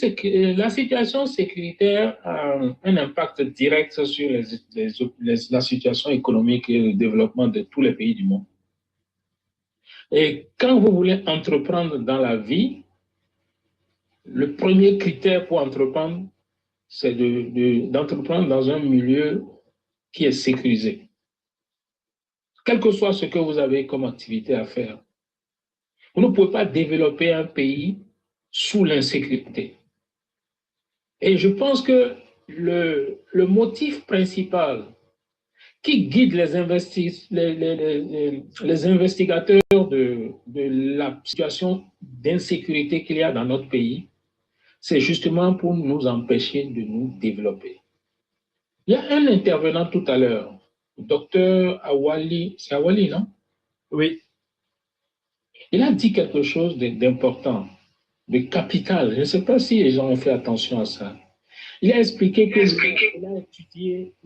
la situation sécuritaire a un impact direct sur la situation économique et le développement de tous les pays du monde. Et quand vous voulez entreprendre dans la vie, le premier critère pour entreprendre, c'est d'entreprendre dans un milieu qui est sécurisé. Quel que soit ce que vous avez comme activité à faire, vous ne pouvez pas développer un pays sous l'insécurité. Et je pense que le motif principal qui guide les investigateurs de la situation d'insécurité qu'il y a dans notre pays, c'est justement pour nous empêcher de nous développer. Il y a un intervenant tout à l'heure, docteur Awali, c'est Awali, non? Oui. Il a dit quelque chose d'important, de capital. Je ne sais pas si les gens ont fait attention à ça. Il a expliqué qu'il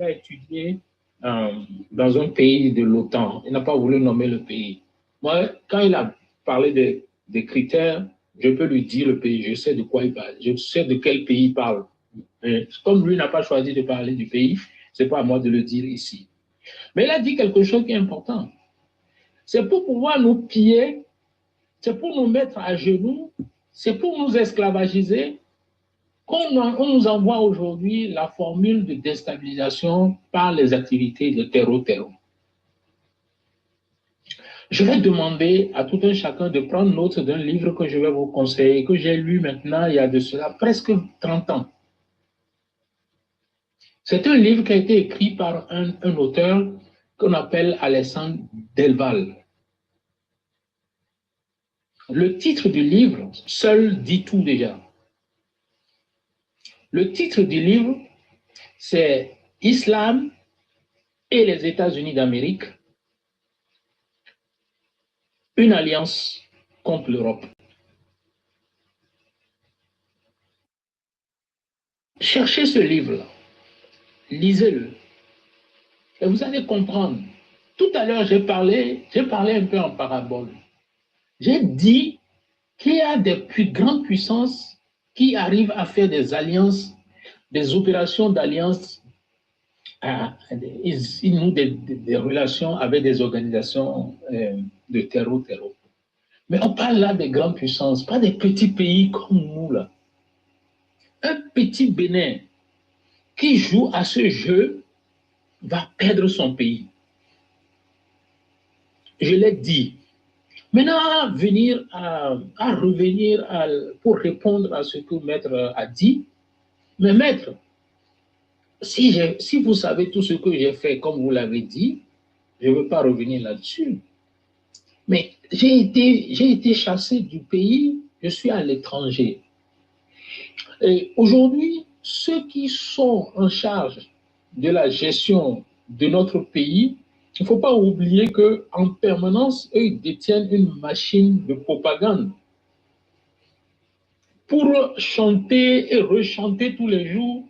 a étudié dans un pays de l'OTAN. Il n'a pas voulu nommer le pays. Moi, quand il a parlé des critères, je peux lui dire le pays. Je sais de quoi il parle. Je sais de quel pays il parle. Et comme lui n'a pas choisi de parler du pays, ce n'est pas à moi de le dire ici. Mais il a dit quelque chose qui est important. C'est pour pouvoir nous piller, c'est pour nous mettre à genoux, c'est pour nous esclavagiser qu'on nous envoie aujourd'hui la formule de déstabilisation par les activités de terreau-terreau. Je vais demander à tout un chacun de prendre note d'un livre que je vais vous conseiller, que j'ai lu maintenant il y a de cela presque 30 ans. C'est un livre qui a été écrit par un auteur qu'on appelle Alessandre Delval. Le titre du livre seul dit tout déjà. Le titre du livre, c'est Islam et les États-Unis d'Amérique, une alliance contre l'Europe. Cherchez ce livre-là, lisez-le, et vous allez comprendre. Tout à l'heure, j'ai parlé un peu en parabole. J'ai dit qu'il y a des plus grandes puissances qui arrivent à faire des alliances, des opérations d'alliance. Ils nouent des relations avec des organisations de terreau-terreau. Mais on parle là des grandes puissances, pas des petits pays comme nous là. Un petit Bénin qui joue à ce jeu va perdre son pays. Je l'ai dit. Maintenant, revenir pour répondre à ce que Maître a dit. Mais Maître, si vous savez tout ce que j'ai fait, comme vous l'avez dit, je ne veux pas revenir là-dessus. Mais j'ai été chassé du pays, je suis à l'étranger. Et aujourd'hui, ceux qui sont en charge de la gestion de notre pays, il ne faut pas oublier qu'en permanence, eux, ils détiennent une machine de propagande pour chanter et rechanter tous les jours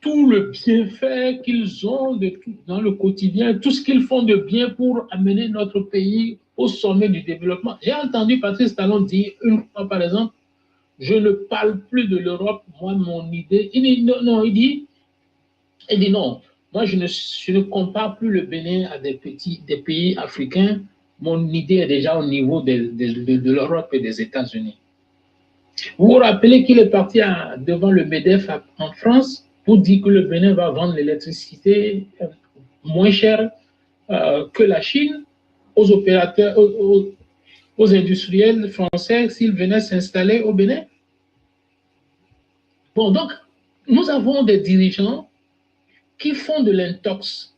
tout le bienfait qu'ils ont dans le quotidien, tout ce qu'ils font de bien pour amener notre pays au sommet du développement. J'ai entendu Patrice Talon dire une fois, par exemple, je ne parle plus de l'Europe, moi, mon idée. Il dit non, il dit non, moi, je ne compare plus le Bénin à des pays africains. Mon idée est déjà au niveau de l'Europe et des États-Unis. Vous vous rappelez qu'il est parti devant le MEDEF en France pour dire que le Bénin va vendre l'électricité moins cher que la Chine aux opérateurs, aux industriels français s'ils venaient s'installer au Bénin. Bon, donc, nous avons des dirigeants qui font de l'intox,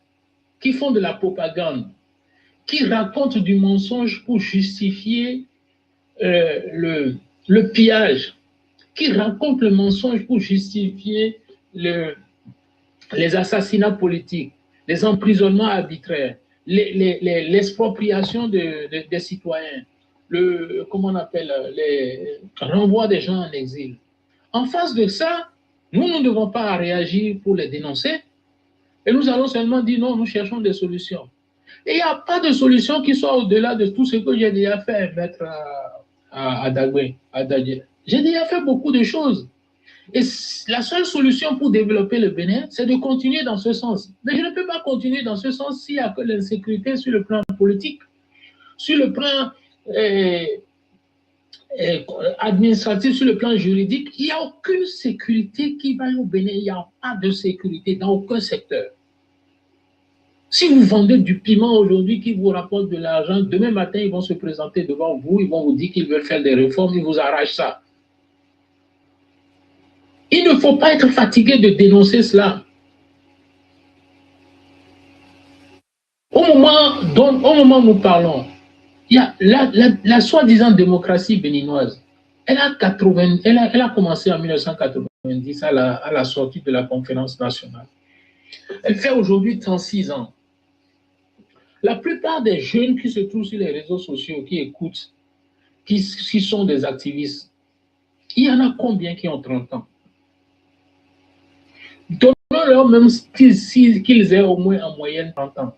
qui font de la propagande, qui racontent du mensonge pour justifier le pillage, qui racontent le mensonge pour justifier les assassinats politiques, les emprisonnements arbitraires, l'expropriation des citoyens, comment on appelle, les renvois des gens en exil. En face de ça, nous ne devons pas réagir pour les dénoncer, et nous allons seulement dire non, nous cherchons des solutions. Et il n'y a pas de solution qui soit au-delà de tout ce que j'ai déjà fait, Maître à Dagwe. J'ai déjà fait beaucoup de choses. Et la seule solution pour développer le Bénin, c'est de continuer dans ce sens. Mais je ne peux pas continuer dans ce sens s'il n'y a que l'insécurité sur le plan politique, sur le plan administratif, sur le plan juridique. Il n'y a aucune sécurité qui va au Bénin. Il n'y a pas de sécurité dans aucun secteur. Si vous vendez du piment aujourd'hui qui vous rapporte de l'argent, demain matin, ils vont se présenter devant vous, ils vont vous dire qu'ils veulent faire des réformes, ils vous arrachent ça. Il ne faut pas être fatigué de dénoncer cela. Au moment où nous parlons, il y a la soi-disant démocratie béninoise. Elle a commencé en 1990 à la sortie de la conférence nationale. Elle fait aujourd'hui 36 ans. La plupart des jeunes qui se trouvent sur les réseaux sociaux, qui écoutent, qui sont des activistes, il y en a combien qui ont 30 ans? Donnons-leur même qu'ils aient au moins en moyenne 30 ans.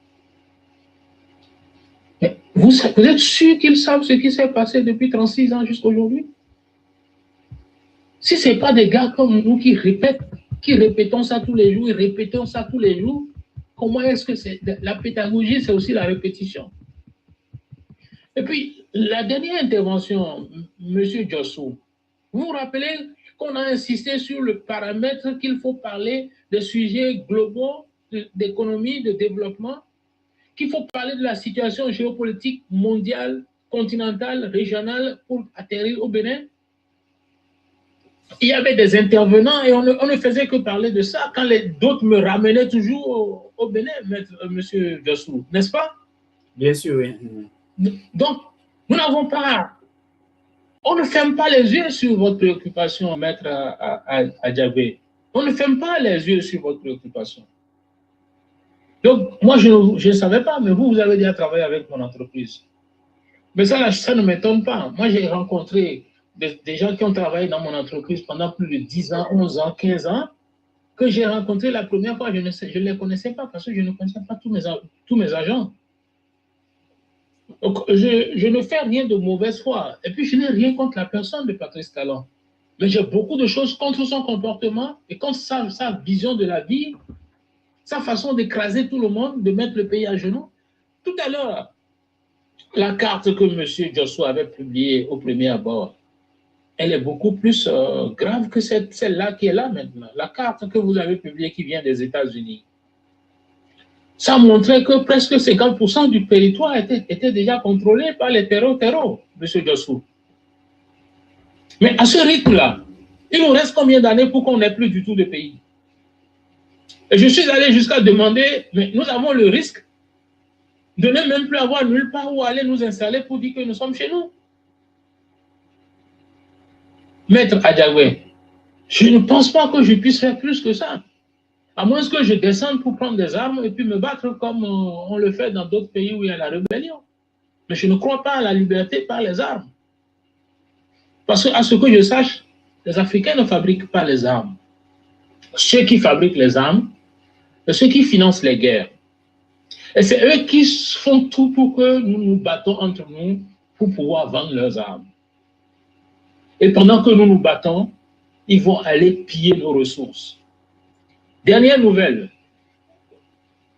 Mais vous êtes sûr qu'ils savent ce qui s'est passé depuis 36 ans jusqu'à aujourd'hui? Si ce n'est pas des gars comme nous qui répétons ça tous les jours, et répétons ça tous les jours, comment est-ce que c'est? La pédagogie, c'est aussi la répétition. Et puis, la dernière intervention, M. Djossou, vous vous rappelez qu'on a insisté sur le paramètre qu'il faut parler des sujets globaux d'économie, de développement, qu'il faut parler de la situation géopolitique mondiale, continentale, régionale pour atterrir au Bénin. Il y avait des intervenants et on ne faisait que parler de ça quand d'autres me ramenaient toujours au Bénin, M. Djossou, n'est-ce pas? Bien sûr, oui. Donc, nous n'avons pas... On ne ferme pas les yeux sur votre préoccupation, maître Adjabé. On ne ferme pas les yeux sur votre préoccupation. Donc, moi, je ne savais pas, mais vous avez déjà travaillé avec mon entreprise. Mais ça ne m'étonne pas. Moi, j'ai rencontré des gens qui ont travaillé dans mon entreprise pendant plus de 10 ans, 11 ans, 15 ans, que j'ai rencontré la première fois, je ne les connaissais pas parce que je ne connaissais pas tous mes agents. Donc, je ne fais rien de mauvaise foi. Et puis, je n'ai rien contre la personne de Patrice Talon. Mais j'ai beaucoup de choses contre son comportement et contre sa vision de la vie, sa façon d'écraser tout le monde, de mettre le pays à genoux. Tout à l'heure, la carte que M. Djossou avait publiée au premier abord, elle est beaucoup plus grave que celle-là qui est là maintenant. La carte que vous avez publiée qui vient des États-Unis. Ça montrait que presque 50% du territoire était déjà contrôlé par les terreaux, M. Djossou. Mais à ce rythme-là, il nous reste combien d'années pour qu'on n'ait plus du tout de pays? Et je suis allé jusqu'à demander, mais nous avons le risque de ne même plus avoir nulle part où aller nous installer pour dire que nous sommes chez nous. Maître Adjabé, je ne pense pas que je puisse faire plus que ça. À moins que je descende pour prendre des armes et puis me battre comme on le fait dans d'autres pays où il y a la rébellion. Mais je ne crois pas à la liberté par les armes. Parce qu'à ce que je sache, les Africains ne fabriquent pas les armes. Ceux qui fabriquent les armes, c'est ceux qui financent les guerres. Et c'est eux qui font tout pour que nous nous battons entre nous pour pouvoir vendre leurs armes. Et pendant que nous nous battons, ils vont aller piller nos ressources. Dernière nouvelle,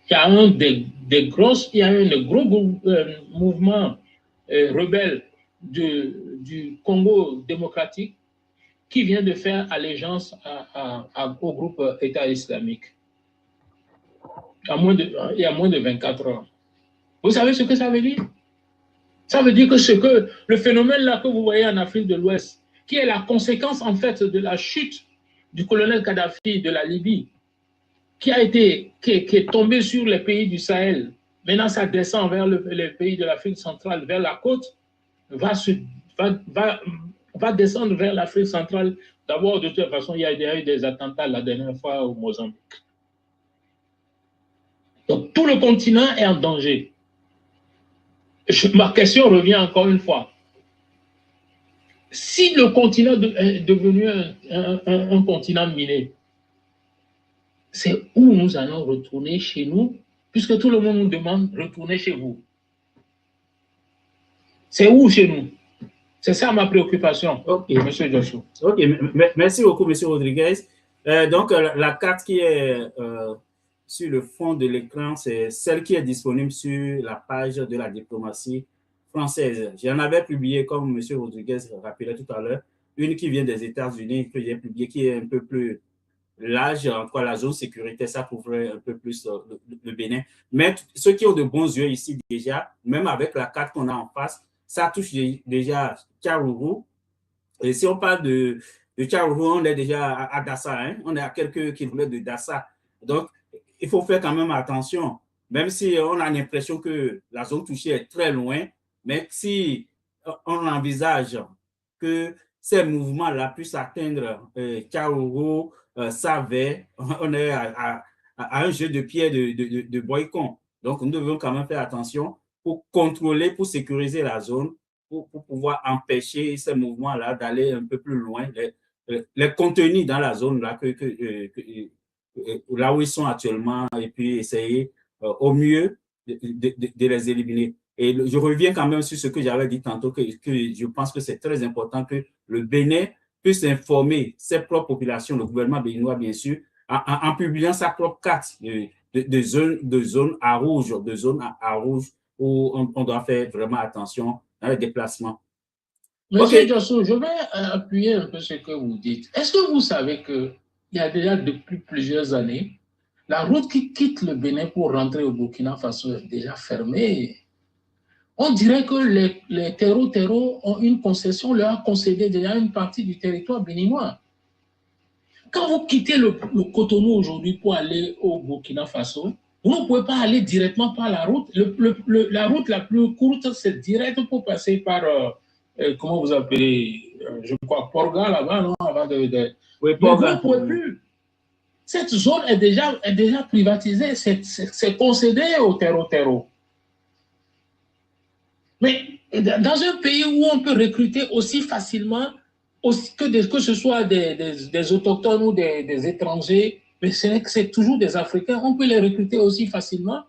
il y a un gros mouvement rebelle du Congo démocratique qui vient de faire allégeance au groupe État islamique. Il y a moins de 24 heures. Vous savez ce que ça veut dire? Ça veut dire que le phénomène là que vous voyez en Afrique de l'Ouest, qui est la conséquence en fait de la chute du colonel Kadhafi de la Libye, qui est tombé sur les pays du Sahel, maintenant ça descend vers les pays de l'Afrique centrale, vers la côte, va descendre vers l'Afrique centrale. D'abord, de toute façon, il y a eu des attentats la dernière fois au Mozambique. Donc, tout le continent est en danger. Ma question revient encore une fois. Si le continent est devenu un continent miné, c'est où nous allons retourner chez nous, puisque tout le monde nous demande de retourner chez vous. C'est où chez nous? C'est ça ma préoccupation, Ok. M. Joshua. Ok, merci beaucoup, M. Rodriguez. Donc, la carte qui est sur le fond de l'écran, c'est celle qui est disponible sur la page de la diplomatie française. J'en avais publié, comme M. Rodriguez rappelait tout à l'heure, une qui vient des États-Unis, que j'ai publiée, qui est un peu plus large, en tout cas la zone sécurité, ça couvrait un peu plus le Bénin. Mais ceux qui ont de bons yeux ici déjà, même avec la carte qu'on a en face, ça touche déjà Tcharourou. Et si on parle de Tcharourou, on est déjà à Dassa, hein? On est à quelques kilomètres de Dassa. Donc, il faut faire quand même attention, même si on a l'impression que la zone touchée est très loin, mais si on envisage que ces mouvements-là puissent atteindre Tcharourou, Savait, on est à un jeu de pied de boycott. Donc, nous devons quand même faire attention pour contrôler, pour sécuriser la zone, pour pouvoir empêcher ces mouvements-là d'aller un peu plus loin, les contenir dans la zone là, là où ils sont actuellement et puis essayer au mieux de les éliminer. Et je reviens quand même sur ce que j'avais dit tantôt, que je pense que c'est très important que le Bénin puisse informer ses propres populations, le gouvernement béninois bien sûr, en publiant sa propre carte de zones à rouge, où on doit faire vraiment attention dans les déplacements. Monsieur Joshua, je vais appuyer un peu ce que vous dites. Est-ce que vous savez qu'il y a déjà depuis plusieurs années, la route qui quitte le Bénin pour rentrer au Burkina Faso est déjà fermée? On dirait que les terreaux ont une concession, leur a concédé déjà une partie du territoire béninois. Quand vous quittez le Cotonou aujourd'hui pour aller au Burkina Faso, vous ne pouvez pas aller directement par la route. La route la plus courte, c'est direct pour passer par, comment vous appelez, je crois, Porga là-bas, non? Avant oui, Porga. Mais vous ne pouvez plus. Cette zone est déjà privatisée, c'est concédé au terreau. Mais dans un pays où on peut recruter aussi facilement que ce soit des autochtones ou des étrangers, mais c'est toujours des Africains, on peut les recruter aussi facilement.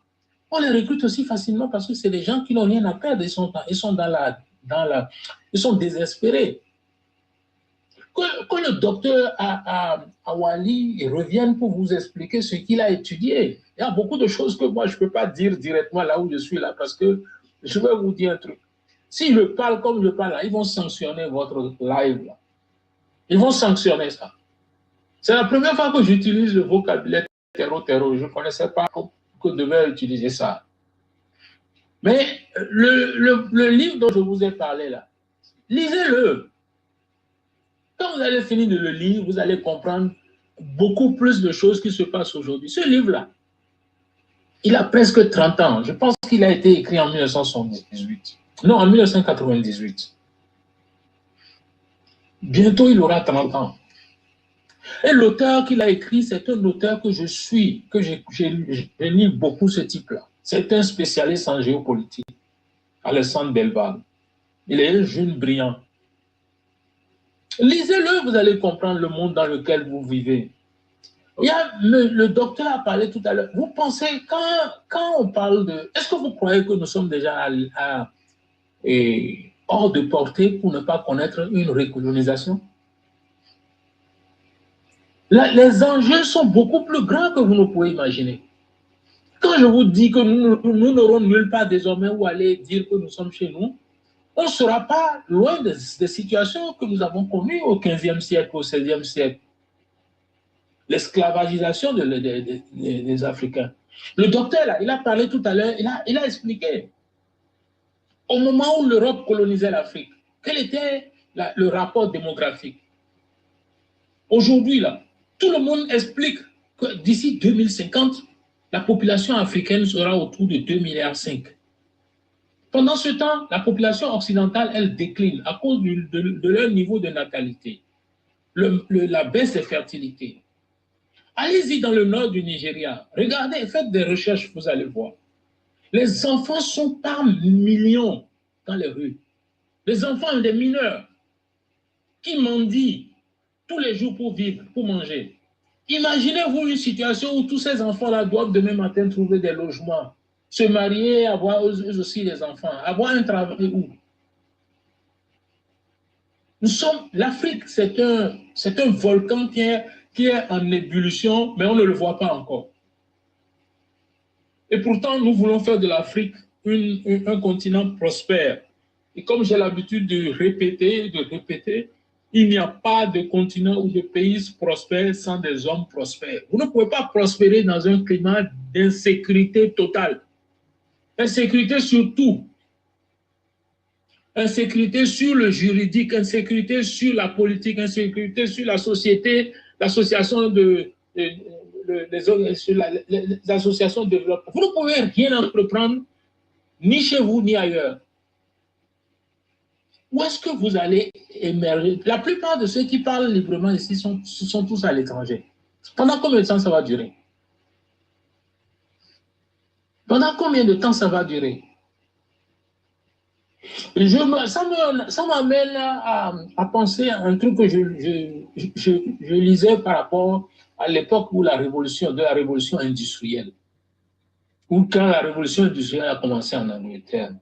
On les recrute aussi facilement parce que c'est des gens qui n'ont rien à perdre, ils sont désespérés. Que le docteur Awali revienne pour vous expliquer ce qu'il a étudié. Il y a beaucoup de choses que moi je ne peux pas dire directement là où je suis là parce que je vais vous dire un truc. Si je parle comme je parle là, ils vont sanctionner votre live là. Ils vont sanctionner ça. C'est la première fois que j'utilise le vocabulaire terreau. Je ne connaissais pas que je devais utiliser ça. Mais le livre dont je vous ai parlé là, lisez-le. Quand vous allez finir de le lire, vous allez comprendre beaucoup plus de choses qui se passent aujourd'hui. Ce livre-là, il a presque 30 ans. Je pense qu'il a été écrit en 1978. Non, en 1998. Bientôt, il aura 30 ans. Et l'auteur qu'il a écrit, c'est un auteur que je suis, que j'ai lu beaucoup ce type-là. C'est un spécialiste en géopolitique, Alessandre Delval. Il est un jeune brillant. Lisez-le, vous allez comprendre le monde dans lequel vous vivez. Il y a le docteur a parlé tout à l'heure. Vous pensez, quand on parle de... Est-ce que vous croyez que nous sommes déjà hors de portée pour ne pas connaître une recolonisation? Les enjeux sont beaucoup plus grands que vous ne pouvez imaginer. Quand je vous dis que nous n'aurons nulle part désormais où aller dire que nous sommes chez nous, on ne sera pas loin des situations que nous avons connues au XVe siècle, au XVIe siècle. L'esclavagisation des Africains. Le docteur, là, il a parlé tout à l'heure, il a expliqué. Au moment où l'Europe colonisait l'Afrique, quel était le rapport démographique? Aujourd'hui, là, tout le monde explique que d'ici 2050, la population africaine sera autour de 2,5 milliards. Pendant ce temps, la population occidentale, elle décline à cause de leur niveau de natalité, la baisse de fertilité. Allez-y dans le nord du Nigeria, regardez, faites des recherches, vous allez voir. Les enfants sont par millions dans les rues. Les enfants des mineurs qui mendient tous les jours pour vivre, pour manger. Imaginez-vous une situation où tous ces enfants-là doivent demain matin trouver des logements, se marier, avoir eux aussi des enfants, avoir un travail où? L'Afrique, c'est un volcan qui est en ébullition, mais on ne le voit pas encore. Et pourtant, nous voulons faire de l'Afrique un continent prospère. Et comme j'ai l'habitude de répéter, il n'y a pas de continent ou de pays prospère sans des hommes prospères. Vous ne pouvez pas prospérer dans un climat d'insécurité totale. Insécurité sur tout. Insécurité sur le juridique, insécurité sur la politique, insécurité sur la société, l'association les associations de développement. Vous ne pouvez rien entreprendre, ni chez vous, ni ailleurs. Où est-ce que vous allez émerger? La plupart de ceux qui parlent librement ici sont tous à l'étranger. Pendant combien de temps ça va durer? Pendant combien de temps ça va durer? Ça m'amène à penser à un truc que je lisais par rapport à l'époque de la révolution industrielle, ou quand la révolution industrielle a commencé en Angleterre.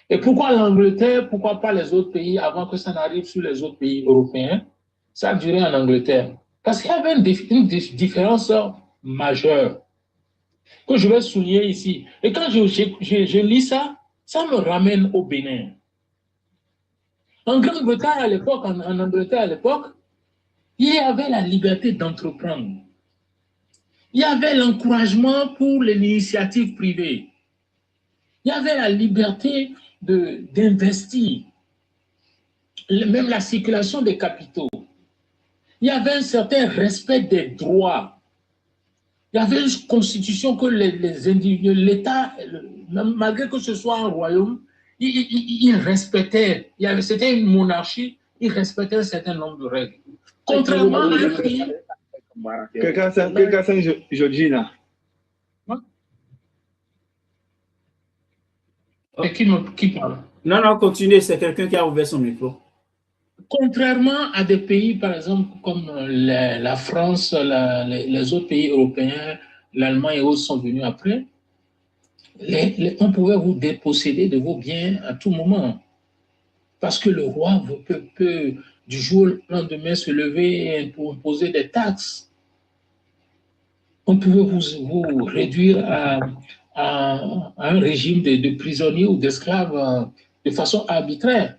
Et pourquoi l'Angleterre, pourquoi pas les autres pays avant que ça n'arrive sur les autres pays européens? Ça a duré en Angleterre. Parce qu'il y avait une différence majeure que je vais souligner ici. Et quand je lis ça, ça me ramène au Bénin. En Grande-Bretagne à l'époque, en Angleterre à l'époque, il y avait la liberté d'entreprendre. Il y avait l'encouragement pour l'initiative privée. Il y avait la liberté d'investir. Même la circulation des capitaux. Il y avait un certain respect des droits. Il y avait une constitution que les individus, l'État, malgré que ce soit un royaume, il respectait. C'était une monarchie, il respectait un certain nombre de règles. Contrairement à un pays. Quelqu'un c'est Georgina. Et qui parle? Non, continuez, c'est quelqu'un qui a ouvert son micro. Contrairement à des pays, par exemple, comme la France, les autres pays européens, l'Allemagne et autres sont venus après, on pouvait vous déposséder de vos biens à tout moment. Parce que le roi peut du jour au lendemain se lever et imposer des taxes. On pouvait vous réduire à un régime de prisonniers ou d'esclaves de façon arbitraire.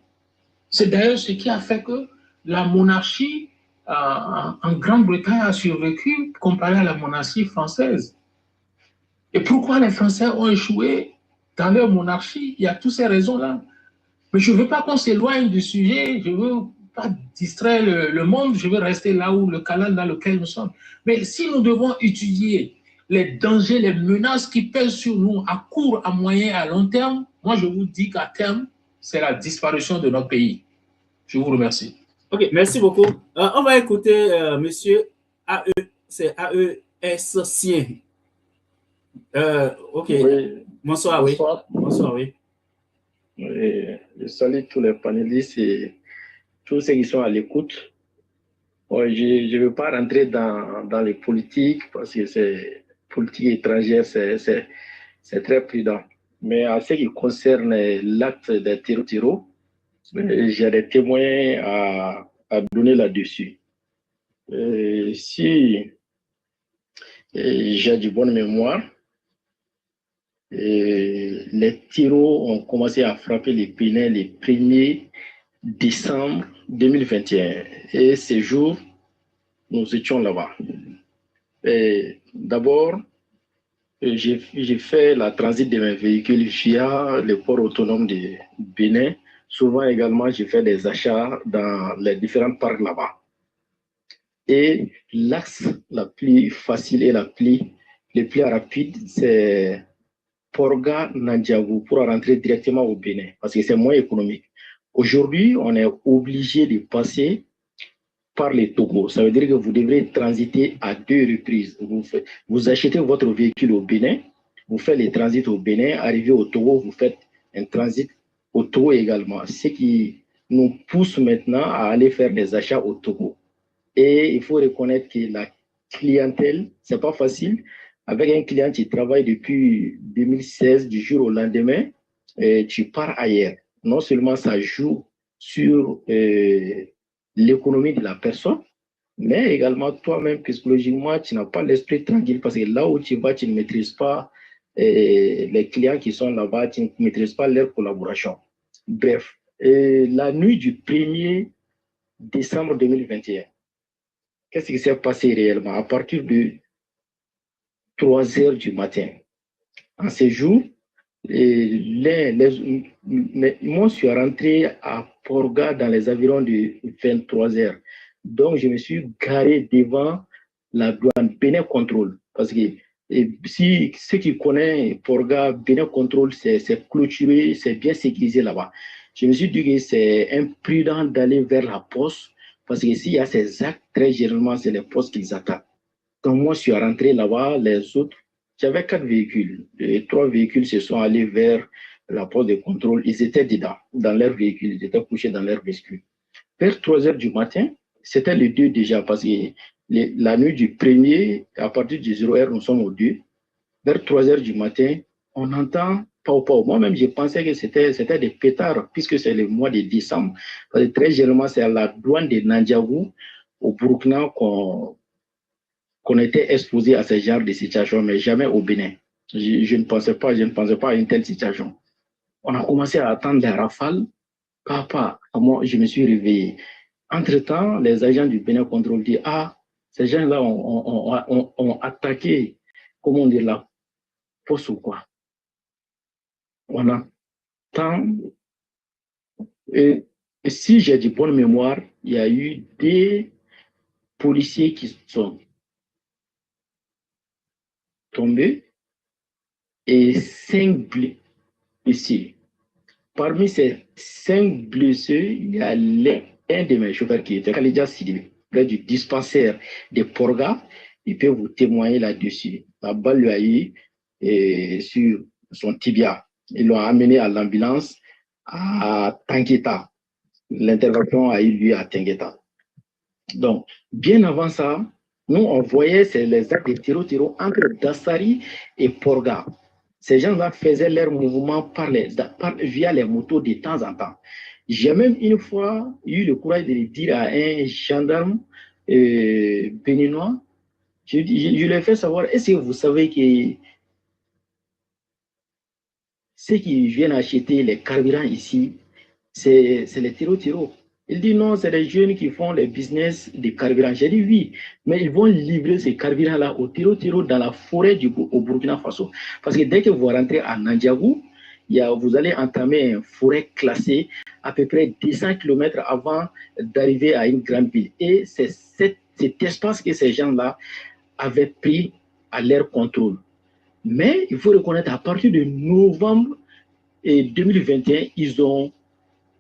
C'est d'ailleurs ce qui a fait que la monarchie en Grande-Bretagne a survécu comparé à la monarchie française. Et pourquoi les Français ont échoué dans leur monarchie? Il y a toutes ces raisons-là. Mais je ne veux pas qu'on s'éloigne du sujet, je ne veux pas distraire le monde, je veux rester là où le canal dans lequel nous sommes. Mais si nous devons étudier les dangers, les menaces qui pèsent sur nous à court, à moyen et à long terme, moi je vous dis qu'à terme, c'est la disparition de notre pays. Je vous remercie. Ok, merci beaucoup. On va écouter monsieur c'est AES Sien. Ok. Oui. Bonsoir, oui. Bonsoir, oui. Je salue tous les panélistes et tous ceux qui sont à l'écoute. Je ne veux pas rentrer dans les politiques parce que c'est politique étrangère, c'est très prudent. Mais en ce qui concerne l'acte des Tiro, j'ai des témoins à donner là-dessus. Si j'ai du bonne mémoire, les tirs ont commencé à frapper les Bénin le 1er décembre 2021. Et ces jours, nous étions là-bas. D'abord, j'ai fait la transit de mes véhicules via le port autonome de Bénin. Souvent également, j'ai fait des achats dans les différents parcs là-bas. Et l'axe la plus facile et le plus rapide, c'est Porga-Nandiago pour rentrer directement au Bénin, parce que c'est moins économique. Aujourd'hui, on est obligé de passer par les Togo. Ça veut dire que vous devrez transiter à 2 reprises. Vous achetez votre véhicule au Bénin, vous faites les transits au Bénin, arrivez au Togo, vous faites un transit au Togo également. Ce qui nous pousse maintenant à aller faire des achats au Togo. Et il faut reconnaître que la clientèle, c'est pas facile. Avec un client qui travaille depuis 2016, du jour au lendemain, tu pars ailleurs. Non seulement ça joue sur l'économie de la personne, mais également toi-même, psychologiquement, tu n'as pas l'esprit tranquille parce que là où tu vas, tu ne maîtrises pas les clients qui sont là-bas, tu ne maîtrises pas leur collaboration. Bref, la nuit du 1er décembre 2021, qu'est-ce qui s'est passé réellement? À partir de 3 heures du matin, en ce jour, moi, je suis rentré à Porga dans les environs de 23 heures. Donc, je me suis garé devant la douane Bénin Contrôle. Parce que si ceux qui connaissent Porga, Bénin Contrôle, c'est clôturé, c'est bien sécurisé là-bas. Je me suis dit que c'est imprudent d'aller vers la poste parce que s'il y a ces actes, très généralement, c'est les postes qu'ils attaquent. Donc, moi, je suis rentré là-bas, les autres, j'avais 4 véhicules. Et 3 véhicules se sont allés vers la poste de contrôle. Ils étaient dedans, dans leur véhicule. Ils étaient couchés dans leur véhicule. Vers 3 heures du matin, c'était le 2 déjà, parce que la nuit du 1er, à partir du 0 heure, nous sommes au 2. Vers 3 heures du matin, on entend pau. Moi-même, je pensais que c'était des pétards, puisque c'est le mois de décembre. Parce que très généralement, c'est à la douane de Nandiagou, au Burkina, qu'on était exposé à ce genre de situation, mais jamais au Bénin. Je ne pensais pas à une telle situation. On a commencé à attendre les rafales. Papa, moi, je me suis réveillé. Entre-temps, les agents du Bénin Contrôle disent, ces gens-là ont attaqué, comment on dit, la poste ou quoi. On attend. Et si j'ai de bonne mémoire, il y a eu des policiers qui sont tombés et 5 blessés. Parmi ces 5 blessés, il y a un de mes chauffeurs qui était Khalidja Sidibé, près du dispensaire de Porga. Il peut vous témoigner là-dessus. La balle lui a eu sur son tibia. Ils l'ont amené à l'ambulance à Tangueta. L'intervention a eu lieu à Tangueta. Donc, bien avant ça, nous, on voyait les actes de terreau entre Dassari et Porga. Ces gens-là faisaient leur mouvement via les motos de temps en temps. J'ai même une fois eu le courage de le dire à un gendarme béninois. Je lui ai fait savoir, est-ce que vous savez que ceux qui viennent acheter les carburants ici, c'est les terreau. Il dit non, c'est les jeunes qui font les business de carburant. J'ai dit oui, mais ils vont livrer ces carburants-là au terreau dans la forêt au Burkina Faso. Parce que dès que vous rentrez à Nandiagou, vous allez entamer une forêt classée à peu près 200 km avant d'arriver à une grande ville. Et c'est cet espace que ces gens-là avaient pris à leur contrôle. Mais il faut reconnaître, à partir de novembre 2021, ils ont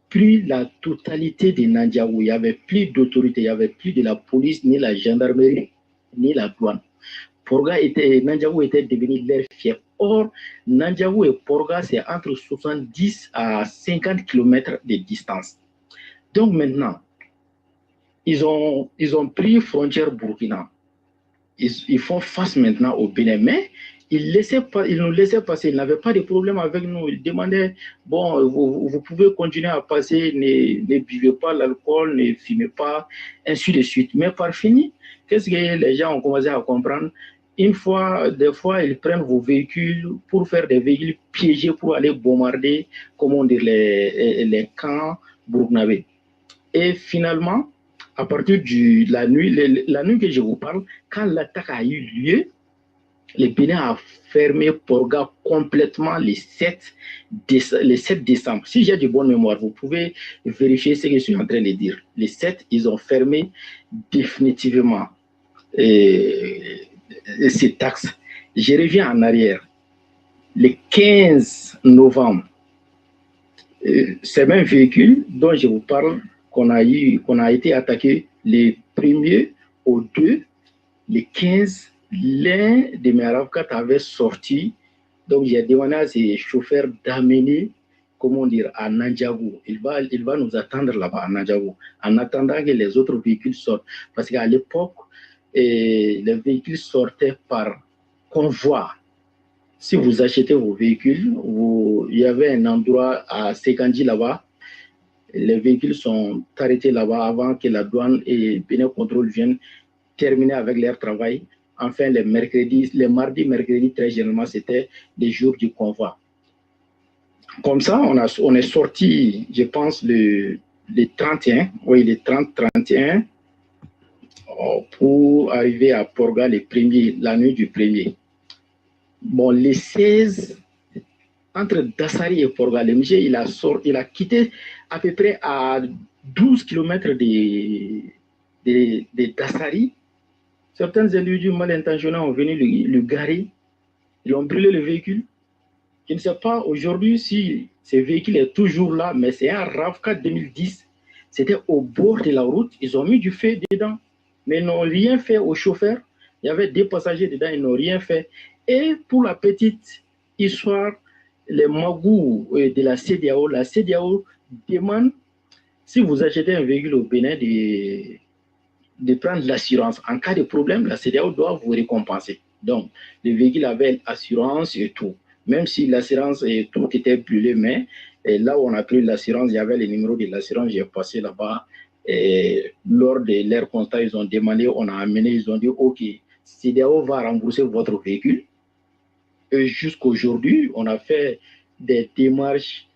pris la totalité de Nandiagou. Il n'y avait plus d'autorité, il n'y avait plus de la police, ni la gendarmerie, ni la douane. Nandiagou était devenu leur fief. Or, Nandiagou et Porga, c'est entre 70 à 50 km de distance. Donc maintenant, ils ont pris frontière Burkina. Ils font face maintenant au Bénin, mais ils nous laissaient passer, ils n'avaient pas de problème avec nous. Ils demandaient, bon, vous pouvez continuer à passer, ne buvez pas l'alcool, ne fumez pas, ainsi de suite. Mais par fini, qu'est-ce que les gens ont commencé à comprendre? Des fois, ils prennent vos véhicules pour faire des véhicules piégés pour aller bombarder, comment dire, les camps burkinabés. Et finalement, à partir de la nuit que je vous parle, quand l'attaque a eu lieu, le Bénin a fermé Porga complètement le 7 décembre. Si j'ai de bonne mémoire, vous pouvez vérifier ce que je suis en train de dire. Le 7, ils ont fermé définitivement ces taxes. Je reviens en arrière. Le 15 novembre, ces mêmes véhicules dont je vous parle, qu'on a été attaqué le 1er au 2, le 15, l'un de mes avocats avait sorti. Donc, j'ai demandé à ses chauffeurs d'amener, comment dire, à Nandiagou. Il va nous attendre là-bas à Nandiagou, en attendant que les autres véhicules sortent. Parce qu'à l'époque, les véhicules sortaient par convoi. Si vous achetez vos véhicules, il y avait un endroit à Sekandji là-bas. les véhicules sont arrêtés là-bas avant que la douane et Bénin Contrôle viennent terminer avec leur travail. Enfin, les mardis, mercredis, très généralement, c'était des jours du convoi. Comme ça, on est sorti, je pense, le 31, oui, le 30-31, pour arriver à Porga la nuit du 1er. Bon, les 16, entre Dassari et Porga, le monsieur, il a quitté à peu près à 12 km de Dassari. Certains individus mal intentionnés ont venu le garer, ils ont brûlé le véhicule. Je ne sais pas aujourd'hui si ce véhicule est toujours là, mais c'est un RAV4 2010. C'était au bord de la route, ils ont mis du feu dedans, mais ils n'ont rien fait au chauffeur. Il y avait des passagers dedans, ils n'ont rien fait. Et pour la petite histoire, les magouts de la CEDEAO demande, si vous achetez un véhicule au Bénin, de prendre l'assurance. En cas de problème, la CEDEAO doit vous récompenser. Donc, le véhicule avait l'assurance et tout. Même si l'assurance et tout était brûlé, mais là où on a pris l'assurance, il y avait le numéro de l'assurance, j'ai passé là-bas. Lors de leur constat, ils ont demandé, on a amené, ils ont dit, OK, CEDEAO va rembourser votre véhicule. Et jusqu'aujourd'hui, on a fait des démarches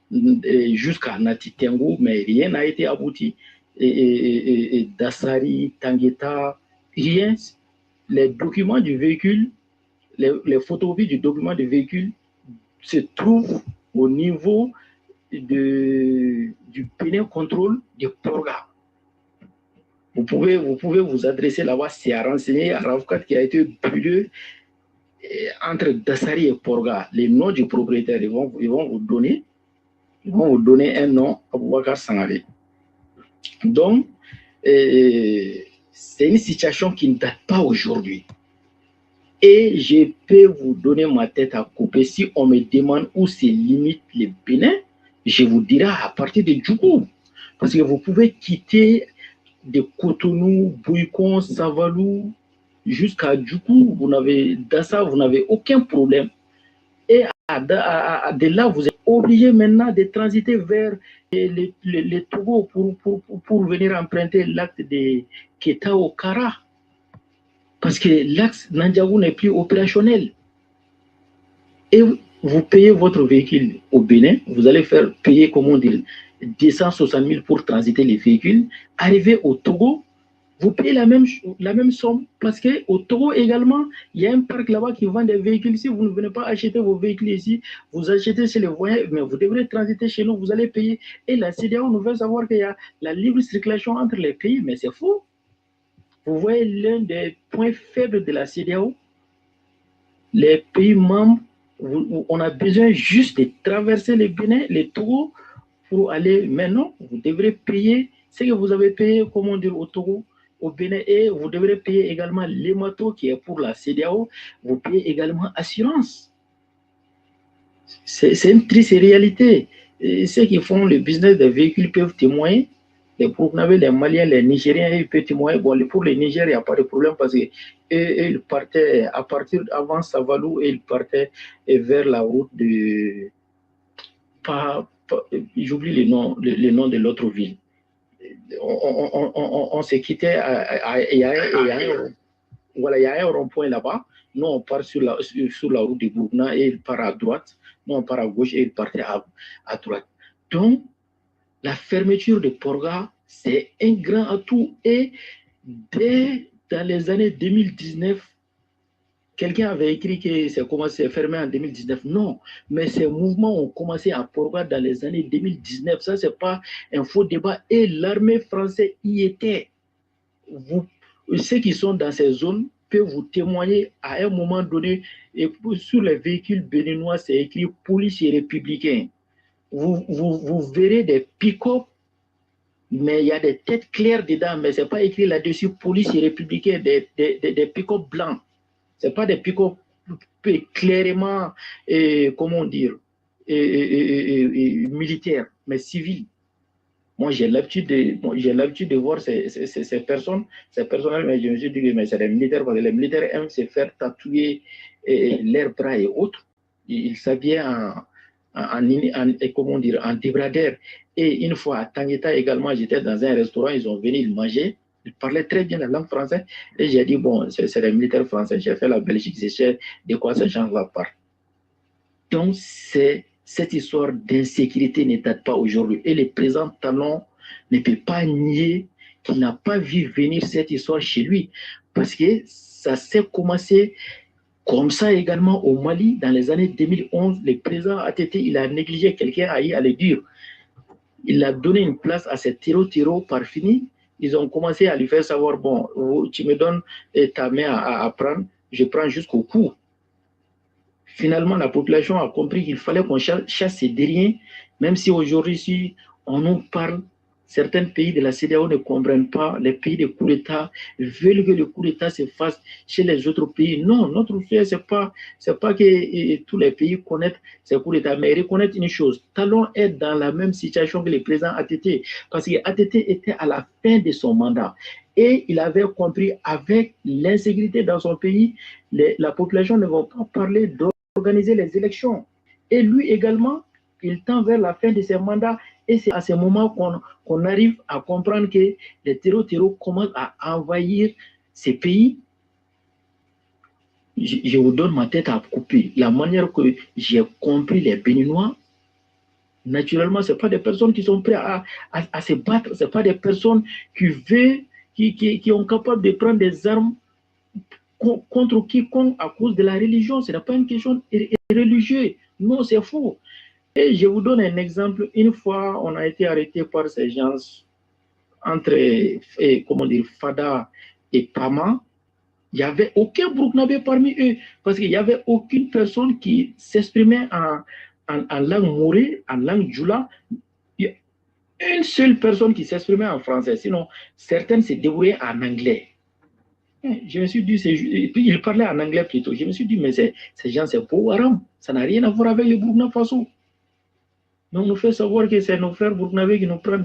jusqu'à Natitengu, mais rien n'a été abouti. Et Dassari, Tangueta, rien. Les documents du véhicule, les photocopies du document du véhicule se trouvent au niveau du Bénin Contrôle de Porga. Vous pouvez vous adresser là-bas, c'est à renseigner à RAV4 qui a été brûlé entre Dassari et Porga. Les noms du propriétaire, ils vont vous donner un nom, Aboubakar Sangaré. Donc, c'est une situation qui ne date pas aujourd'hui. Et je peux vous donner ma tête à couper. Si on me demande où se limite le Bénin, je vous dirai à partir de Djougou. Parce que vous pouvez quitter de Cotonou, Bouikon, Savalou, jusqu'à Djougou. Dassa, vous n'avez aucun problème. Et de là, vous êtes obligé maintenant de transiter vers les Togo pour venir emprunter l'acte de Keta-Okara. Parce que l'axe Nandiagou n'est plus opérationnel. Et vous payez votre véhicule au Bénin, vous allez faire payer, comment dire, 260 000 pour transiter les véhicules. Arrivé au Togo, vous payez la même somme parce qu'au Togo également, il y a un parc là-bas qui vend des véhicules. Si vous ne venez pas acheter vos véhicules ici, vous achetez chez les voyants, mais vous devrez transiter chez nous, vous allez payer. Et la CEDEAO nous veut savoir qu'il y a la libre circulation entre les pays, mais c'est faux. Vous voyez l'un des points faibles de la CEDEAO, les pays membres, on a besoin juste de traverser le Bénin, les Togo, pour aller. Maintenant, vous devrez payer ce que vous avez payé, comment dire, au Togo, au Bénin, et vous devrez payer également l'EMATO qui est pour la CEDEAO, vous payez également assurance. C'est une triste réalité. Et ceux qui font le business des véhicules peuvent témoigner. Les Burkinabés, les Maliens, les Nigériens, ils peuvent témoigner. Bon, pour les Nigériens, il n'y a pas de problème parce qu'ils partaient à partir avant Savalou et ils partaient vers la route de. J'oublie le nom de l'autre ville. On s'est quitté, il y a un rond-point là-bas. Nous, on part sur la route de Burkina et il part à droite. Nous, on part à gauche et il partait à droite. Donc, la fermeture de Porga, c'est un grand atout. Et dans les années 2019, quelqu'un avait écrit que c'est commencé à fermer en 2019. Non, mais ces mouvements ont commencé à Porga dans les années 2019. Ça, ce n'est pas un faux débat. Et l'armée française y était. Ceux qui sont dans ces zones peuvent vous témoigner à un moment donné. Et sur les véhicules béninois, c'est écrit police et républicain. Vous verrez des pick-up, mais il y a des têtes claires dedans, mais ce n'est pas écrit là-dessus police et républicain, des pick-up blancs. Ce n'est pas des pick-up clairement, comment dire, militaires, mais civils. Moi, j'ai l'habitude de voir ces personnes, mais je me suis dit, mais c'est des militaires, parce que les militaires aiment se faire tatouer leurs bras et autres. Ils s'habillaient en débradeur. Et une fois à Tangeta également, j'étais dans un restaurant, ils ont venu, ils mangeaient. Ils parlaient très bien la langue française. Et j'ai dit, bon, c'est les militaires français. J'ai fait la Belgique, je sais de quoi ces gens-là parlent. Donc, cette histoire d'insécurité ne date pas aujourd'hui. Et le président Talon ne peut pas nier qu'il n'a pas vu venir cette histoire chez lui. Parce que ça s'est commencé comme ça également au Mali. Dans les années 2011, le président ATT, il a négligé quelqu'un à y aller dire. Il a donné une place à ces terreaux par fini. Ils ont commencé à lui faire savoir, bon, tu me donnes ta main à prendre, je prends jusqu'au cou. Finalement, la population a compris qu'il fallait qu'on chasse ces derniers, même si aujourd'hui, si on nous parle, certains pays de la CEDEAO ne comprennent pas, les pays de coup d'État veulent que le coup d'État se fasse chez les autres pays. Non, notre fait, c'est pas que tous les pays connaissent ces coups d'État, mais reconnaître une chose, Talon est dans la même situation que le président ATT, parce que ATT était à la fin de son mandat. Et il avait compris, avec l'insécurité dans son pays, la population ne va pas parler d'organiser les élections. Et lui également, il tend vers la fin de ses mandats. Et c'est à ce moment qu'on arrive à comprendre que les terreaux commencent à envahir ces pays. Je vous donne ma tête à couper. La manière que j'ai compris les Béninois, naturellement, ce n'est pas des personnes qui sont prêtes à se battre. Ce n'est pas des personnes qui sont capables de prendre des armes contre quiconque à cause de la religion. Ce n'est pas une question religieuse. Non, c'est faux. Et je vous donne un exemple. Une fois, on a été arrêté par ces gens entre Fada et Pama. Il n'y avait aucun Burkinabé parmi eux, parce qu'il n'y avait aucune personne qui s'exprimait en langue morée, en langue djoula. Il y a une seule personne qui s'exprimait en français, sinon certaines se débrouillaient en anglais. Je me suis dit, puis il parlait en anglais plutôt. Je me suis dit, mais ces gens, c'est Boko Haram. Ça n'a rien à voir avec le Burkina Faso. Mais on nous fait savoir que c'est nos frères burkinabés qui nous prennent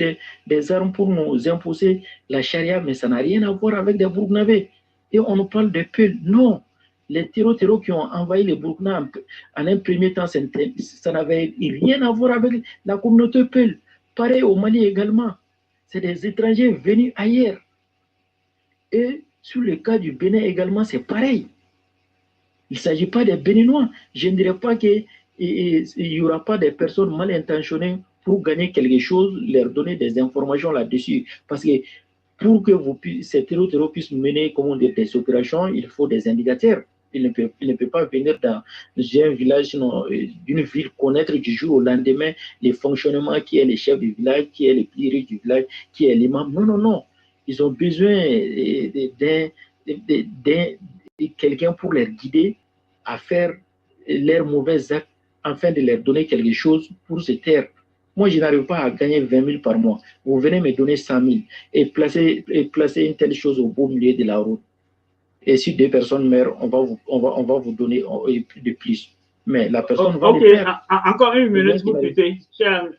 des armes pour nous imposer la charia, mais ça n'a rien à voir avec des burkinabés. Et on nous parle de Peul. Non, les terreaux qui ont envahi le Burkina en un premier temps, ça n'avait rien à voir avec la communauté Peul. Pareil au Mali également. C'est des étrangers venus ailleurs. Et sur le cas du Bénin également, c'est pareil. Il ne s'agit pas des Béninois. Je ne dirais pas qu'il n'y aura pas des personnes mal intentionnées pour gagner quelque chose, leur donner des informations là-dessus. Parce que pour que ces terreaux puissent mener des opérations, il faut des indicateurs. Il ne peut pas venir dans un village, d'une ville, connaître du jour au lendemain les fonctionnements, qui est le chef du village, qui est le plus riche du village, qui est l'imam. Non, non, non. Ils ont besoin de quelqu'un pour les guider à faire leurs mauvais actes afin de leur donner quelque chose pour se taire. Moi, je n'arrive pas à gagner 20 000 par mois. Vous venez me donner 100 000 et placer une telle chose au beau milieu de la route. Et si deux personnes meurent, on va vous donner de plus. Mais la personne va le faire. Encore une minute, vous quittez.